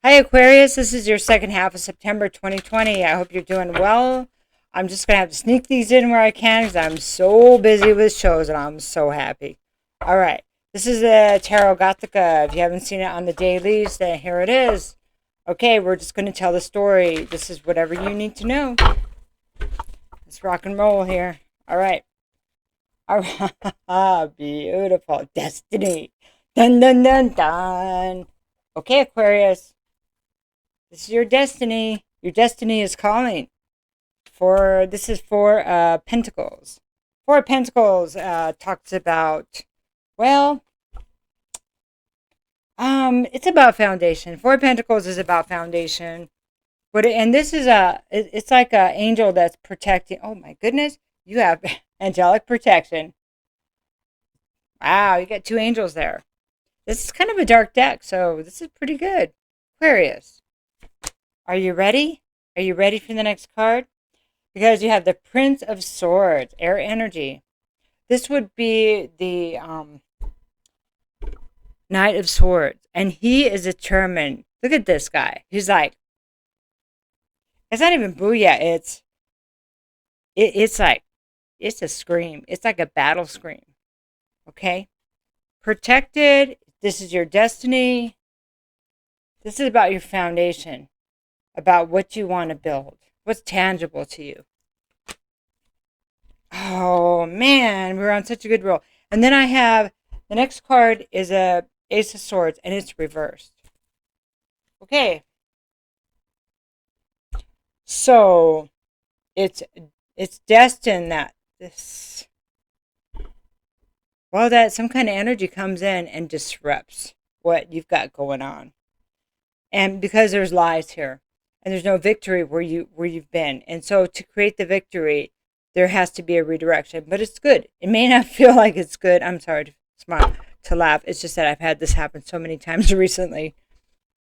Hi Aquarius, this is your second half of September 2020. I hope you're doing well. I'm just going to have to sneak these in where I can because I'm so busy with shows and I'm so happy. All right, this is a Tarot Gothica. If you haven't seen it on the dailies, then here it is. Okay, we're just going to tell the story. This is whatever you need to know. Let's rock and roll here. All right. All right. Beautiful. Destiny. Dun, dun, dun, dun. Okay, Aquarius. This is your destiny. Your destiny is calling. This is Four Pentacles. Four Pentacles talks about, well, it's about foundation. Four Pentacles is about foundation. And this is it's like an angel that's protecting. Oh my goodness, you have angelic protection. Wow, you got two angels there. This is kind of a dark deck, so this is pretty good. Aquarius. Are you ready? Are you ready for the next card? Because you have the Prince of Swords, air energy. This would be the Knight of Swords. And he is determined. Look at this guy. He's like, it's not even booyah. It's like, it's a scream. It's like a battle scream. Okay? Protected. This is your destiny. This is about your foundation. About what you want to build. What's tangible to you. Oh, man. We're on such a good roll. And then I have, the next card is a Ace of Swords, and it's reversed. Okay. So, it's destined that this, well, that some kind of energy comes in and disrupts what you've got going on. And because there's lies here. And there's no victory where you've been. And so to create the victory, there has to be a redirection. But it's good. It may not feel like it's good. I'm sorry to smile, to laugh. It's just that I've had this happen so many times recently.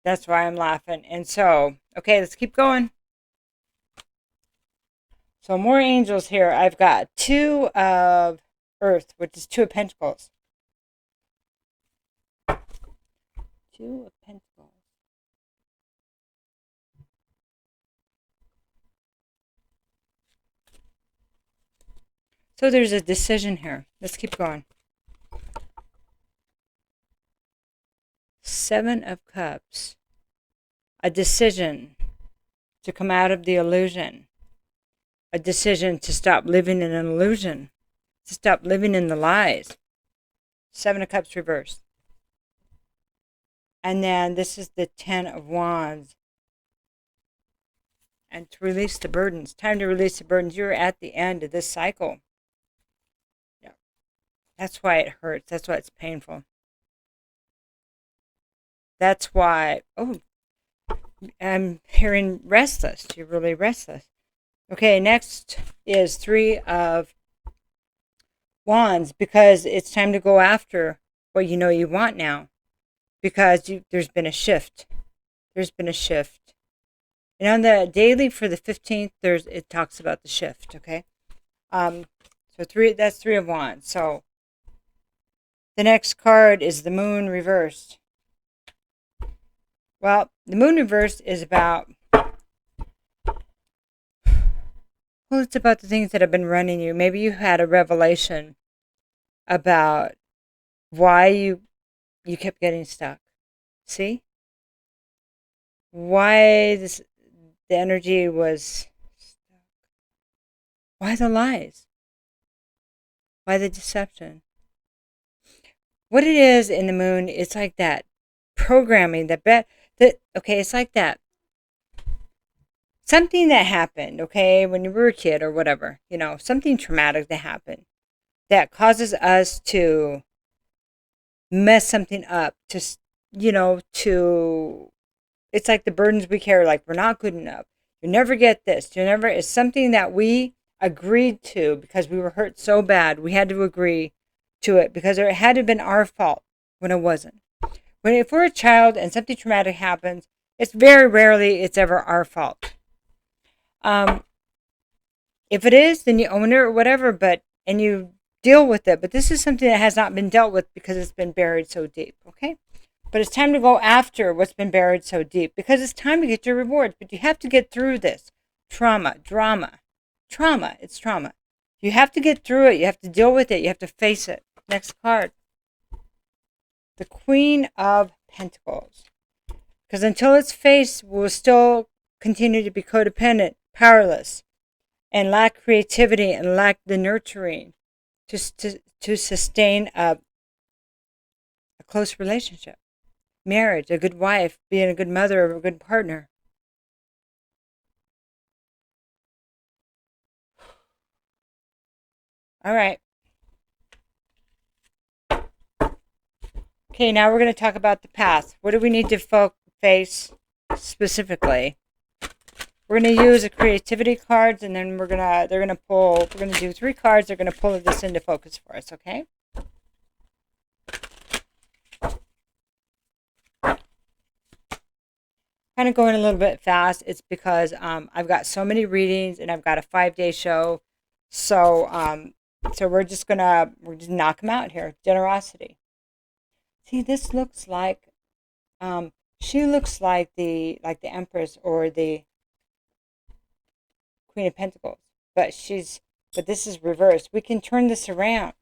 That's why I'm laughing. And so, okay, let's keep going. So more angels here. I've got Two of Earth, which is Two of Pentacles. Two of Pentacles. So there's a decision here. Let's keep going. Seven of Cups. A decision to come out of the illusion. A decision to stop living in an illusion. To stop living in the lies. Seven of Cups reversed. And then this is the Ten of Wands. And to release the burdens. Time to release the burdens. You're at the end of this cycle. That's why it hurts. That's why it's painful. That's why, oh, I'm hearing restless. You're really restless. Okay, next is Three of Wands, because it's time to go after what you know you want now. Because there's been a shift. There's been a shift. And on the daily for the 15th, it talks about the shift, okay? So that's Three of Wands. So the next card is the Moon reversed. Well, the Moon reversed is about, well, it's about the things that have been running you. Maybe you had a revelation about why you kept getting stuck. See? Why the energy was stuck. Why the lies? Why the deception? What it is in the Moon, it's like that programming, okay, it's like that. Something that happened, okay, when you were a kid or whatever, something traumatic that happened that causes us to mess something up, it's like the burdens we carry, like we're not good enough. You never get this. It's something that we agreed to because we were hurt so bad. We had to agree to it because it had to have been our fault when it wasn't. If we're a child and something traumatic happens, it's very rarely it's ever our fault. If it is, then you own it or whatever, and you deal with it. But this is something that has not been dealt with because it's been buried so deep, okay? But it's time to go after what's been buried so deep, because it's time to get your rewards. But you have to get through this trauma. It's trauma. You have to get through it. You have to deal with it. You have to face it. Next card. The Queen of Pentacles. Because until it's faced, we'll still continue to be codependent, powerless, and lack creativity and lack the nurturing to sustain a close relationship. Marriage, a good wife, being a good mother, or a good partner. All right. Okay, now we're going to talk about the past. What do we need to face specifically? We're going to use the creativity cards, and then we're going to do 3 cards. They're going to pull this into focus for us, okay? Kind of going a little bit fast. It's because I've got so many readings and I've got a 5-day show. So we're just knock them out here. Generosity. See, this looks like she looks like the Empress or the Queen of Pentacles, but this is reversed. We can turn this around.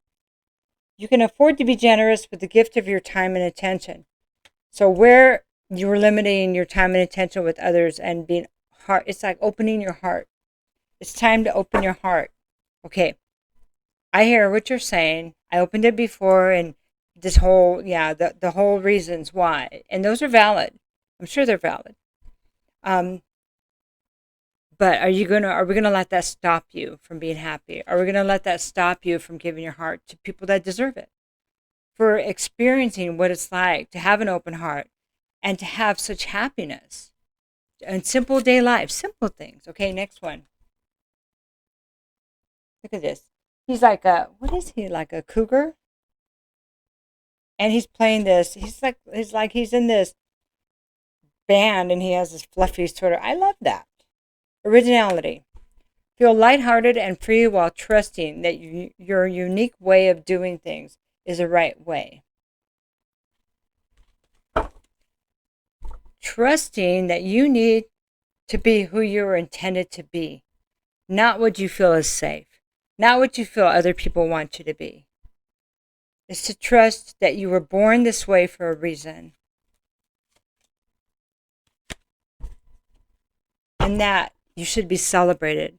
You can afford to be generous with the gift of your time and attention. So where you're limiting your time and attention with others and being heart, it's like opening your heart. It's time to open your heart. Okay, I hear what you're saying. I opened it before, and this whole, the whole reasons why, and those are valid. I'm sure they're valid. But are we gonna let that stop you from being happy? Are we gonna let that stop you from giving your heart to people that deserve it? For experiencing what it's like to have an open heart and to have such happiness and simple day life, simple things. Okay, next one. Look at this. He's like what is he, like a cougar? And he's playing this. He's in this band, and he has this fluffy sweater. I love that. Originality. Feel lighthearted and free while trusting that your unique way of doing things is the right way. Trusting that you need to be who you were intended to be, not what you feel is safe, not what you feel other people want you to be. It's to trust that you were born this way for a reason. And that you should be celebrated,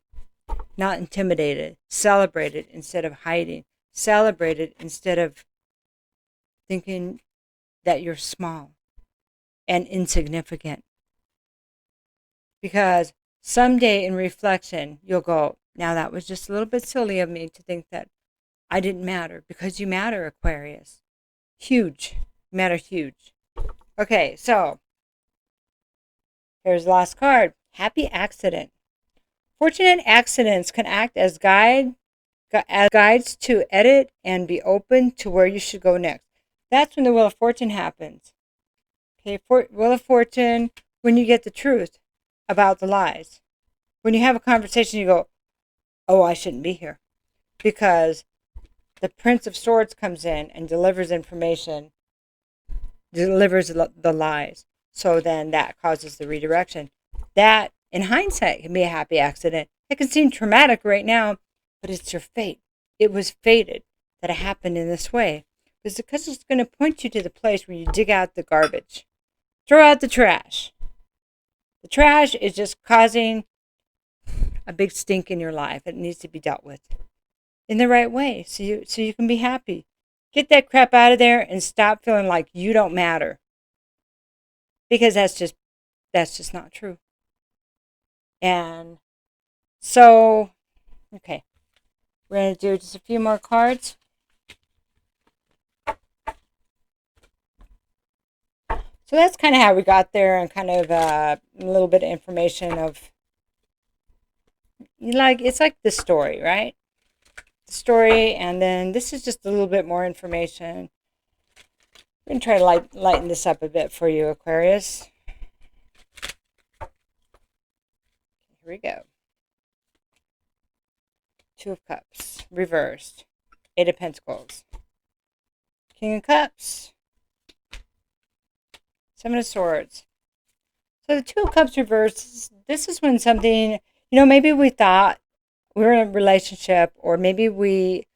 not intimidated. Celebrated instead of hiding. Celebrated instead of thinking that you're small and insignificant. Because someday in reflection, you'll go, now that was just a little bit silly of me to think that I didn't matter, because you matter, Aquarius. Huge. You matter huge. Okay, so here's the last card. Happy accident. Fortunate accidents can act as guides to edit and be open to where you should go next. That's when the Wheel of Fortune happens. Okay, Wheel of Fortune, when you get the truth about the lies. When you have a conversation, you go, oh, I shouldn't be here. Because the Prince of Swords comes in and delivers information, delivers the lies. So then that causes the redirection. That, in hindsight, can be a happy accident. It can seem traumatic right now, but it's your fate. It was fated that it happened in this way. Because it's going to point you to the place where you dig out the garbage. Throw out the trash. The trash is just causing a big stink in your life. It needs to be dealt with in the right way, so you can be happy. Get that crap out of there and stop feeling like you don't matter. Because that's just not true. And so, okay, we're going to do just a few more cards. So that's kind of how we got there, and kind of a little bit of information of, it's like the story, right? The story, and then this is just a little bit more information. I'm going to try to lighten this up a bit for you, Aquarius. Here we go. 2 of Cups, reversed. 8 of Pentacles. King of Cups. Seven of Swords. So the Two of Cups reversed, this is when something, maybe we thought we were in a relationship, or maybe we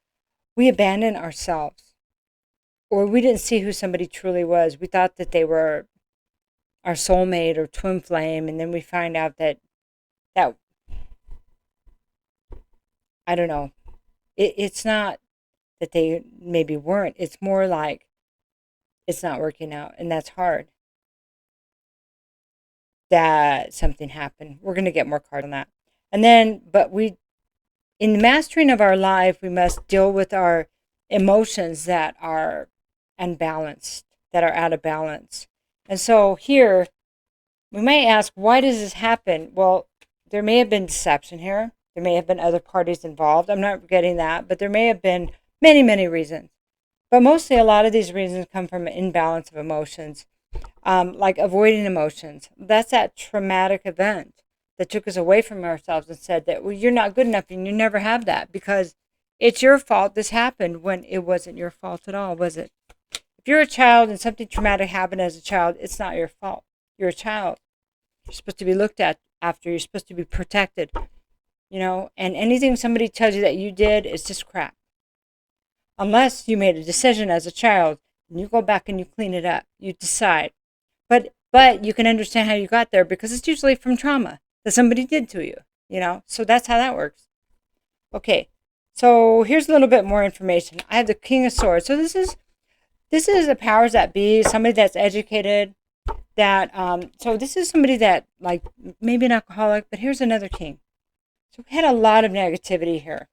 abandoned ourselves, or we didn't see who somebody truly was. We thought that they were our soulmate or twin flame, and then we find out that I don't know. It's not that they maybe weren't. It's more like it's not working out, and that's hard. That something happened. We're going to get more cards on that. And then, in the mastering of our life, we must deal with our emotions that are unbalanced, that are out of balance. And so here, we may ask, why does this happen? Well, there may have been deception here. There may have been other parties involved. I'm not getting that, but there may have been many, many reasons. But mostly a lot of these reasons come from an imbalance of emotions, like avoiding emotions. That's that traumatic event that took us away from ourselves and said that, well, you're not good enough and you never have that because it's your fault this happened, when it wasn't your fault at all, was it? If you're a child and something traumatic happened as a child, it's not your fault. You're a child. You're supposed to be looked at after. You're supposed to be protected, and anything somebody tells you that you did is just crap. Unless you made a decision as a child and you go back and you clean it up, you decide. But you can understand how you got there because it's usually from trauma that somebody did to you, So that's how that works. Okay, so here's a little bit more information. I have the King of Swords. So this is the powers that be, somebody that's educated, so this is somebody that, like, maybe an alcoholic, but here's another king. So we had a lot of negativity here.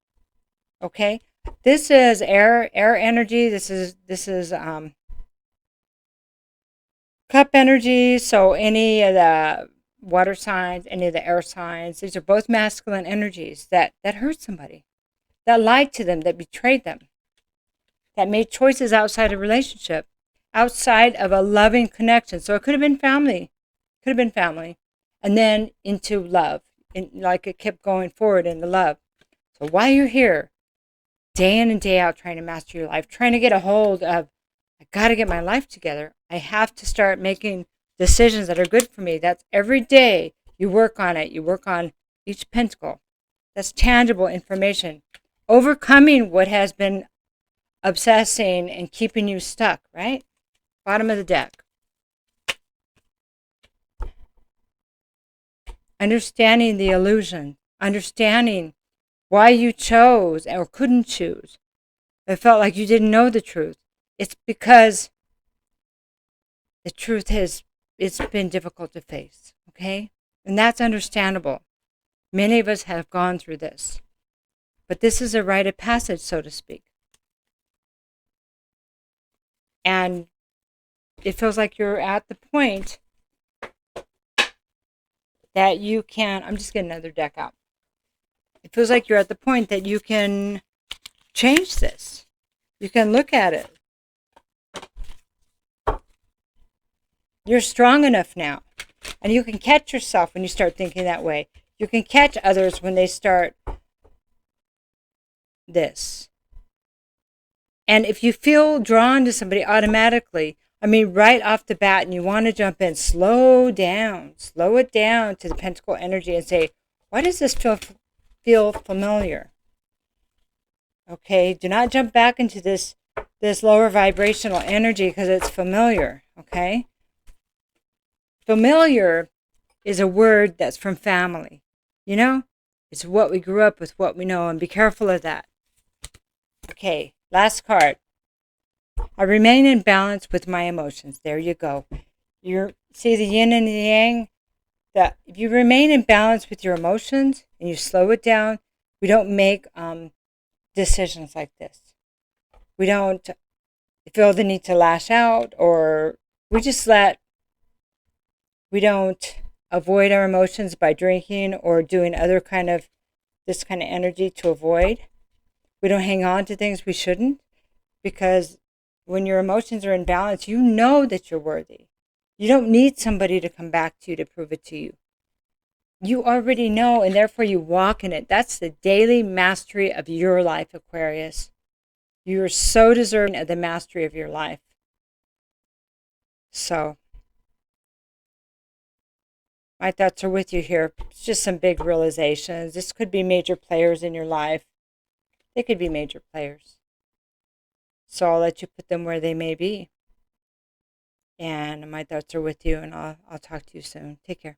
Okay, this is air energy. This is cup energy. So any of the water signs, any of the air signs, these are both masculine energies that hurt somebody, that lied to them, that betrayed them, that made choices outside a relationship, outside of a loving connection. So it could have been family, and then into love, and like it kept going forward into love. So while you're here, day in and day out, trying to master your life, trying to get a hold of, I got to get my life together. I have to start making decisions that are good for me. That's every day you work on it. You work on each pentacle. That's tangible information. Overcoming what has been obsessing and keeping you stuck, right? Bottom of the deck. Understanding the illusion. Understanding why you chose or couldn't choose. It felt like you didn't know the truth. It's because the truth it's been difficult to face, okay? And that's understandable. Many of us have gone through this. But this is a rite of passage, so to speak. And it feels like you're at the point that you can, I'm just getting another deck out. It feels like you're at the point that you can change this. You can look at it. You're strong enough now. And you can catch yourself when you start thinking that way. You can catch others when they start this. And if you feel drawn to somebody automatically, right off the bat, and you want to jump in, slow it down to the pentacle energy and say, why does this feel familiar? Okay, do not jump back into this lower vibrational energy because it's familiar, okay? Familiar is a word that's from family, It's what we grew up with, what we know, and be careful of that. Okay, last card. I remain in balance with my emotions. There you go. See the yin and the yang? That if you remain in balance with your emotions and you slow it down, we don't make decisions like this. We don't feel the need to lash out, or we don't avoid our emotions by drinking or doing this kind of energy to avoid. We don't hang on to things we shouldn't, because when your emotions are in balance, you know that you're worthy. You don't need somebody to come back to you to prove it to you. You already know, and therefore you walk in it. That's the daily mastery of your life, Aquarius. You are so deserving of the mastery of your life. So, My thoughts are with you here. It's just some big realizations. This could be major players in your life. They could be major players. So I'll let you put them where they may be. And my thoughts are with you, and I'll talk to you soon. Take care.